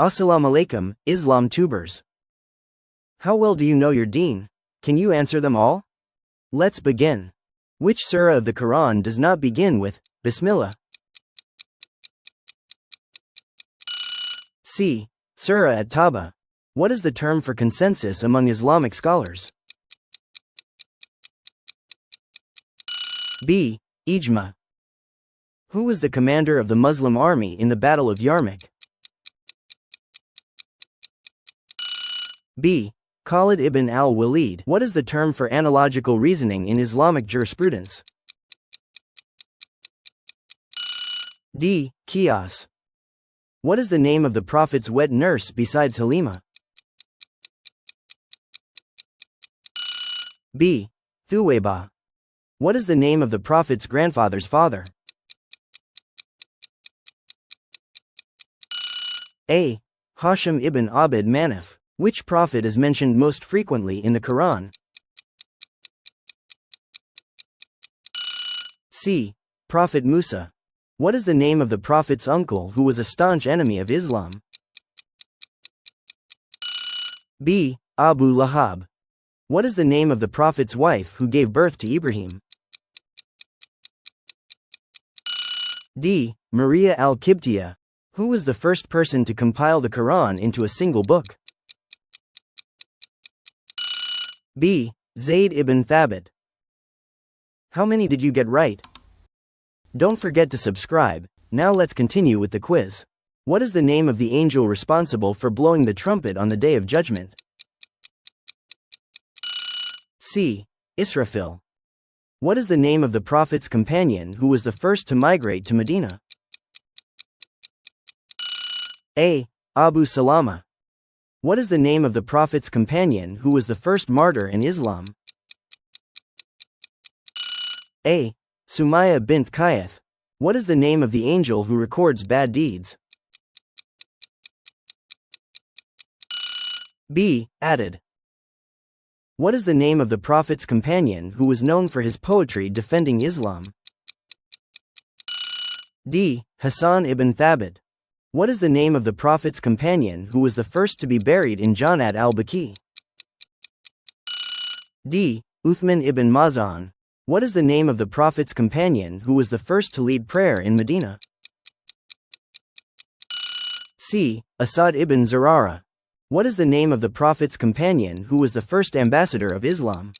Assalamu alaikum, Islam tubers. How well do you know your deen? Can you answer them all? Let's begin. Which surah of the Qur'an does not begin with Bismillah? C. Surah at-Tawbah. What is the term for consensus among Islamic scholars? B. Ijma. Who was the commander of the Muslim army in the Battle of Yarmouk? B. Khalid ibn al-Walid. What is the term for analogical reasoning in Islamic jurisprudence? D. Qiyas. What is the name of the Prophet's wet nurse besides Halima? B. Thuwayba. What is the name of the Prophet's grandfather's father? A. Hashim ibn Abd Manaf. Which prophet is mentioned most frequently in the Quran? C. Prophet Musa. What is the name of the Prophet's uncle who was a staunch enemy of Islam? B. Abu Lahab. What is the name of the Prophet's wife who gave birth to Ibrahim? D. Maria al-Qibtiyya. Who was the first person to compile the Quran into a single book? B. Zayd ibn Thabit. How many did you get right? Don't forget to subscribe. Now let's continue with the quiz. What is the name of the angel responsible for blowing the trumpet on the Day of Judgment? C. Israfil. What is the name of the Prophet's companion who was the first to migrate to Medina? A. Abu Salama. What is the name of the Prophet's companion who was the first martyr in Islam? A. Sumayya bint Qayath. What is the name of the angel who records bad deeds? B. Adad. What is the name of the Prophet's companion who was known for his poetry defending Islam? D. Hassan ibn Thabit. What is the name of the Prophet's companion who was the first to be buried in Jannat al-Baqi? D. Uthman ibn Maz'un. What is the name of the Prophet's companion who was the first to lead prayer in Medina? C. Asad ibn Zurara. What is the name of the Prophet's companion who was the first ambassador of Islam?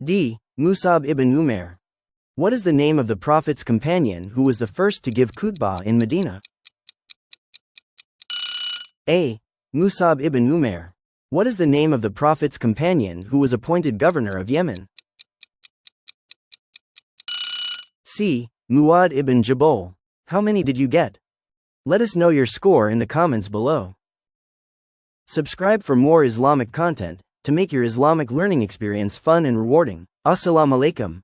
D. Musab ibn Umair. What is the name of the Prophet's companion who was the first to give khutbah in Medina? A. Musab ibn Umair. What is the name of the Prophet's companion who was appointed governor of Yemen? C. Muad ibn Jabal. How many did you get? Let us know your score in the comments below. Subscribe for more Islamic content to make your Islamic learning experience fun and rewarding. Assalamu alaikum.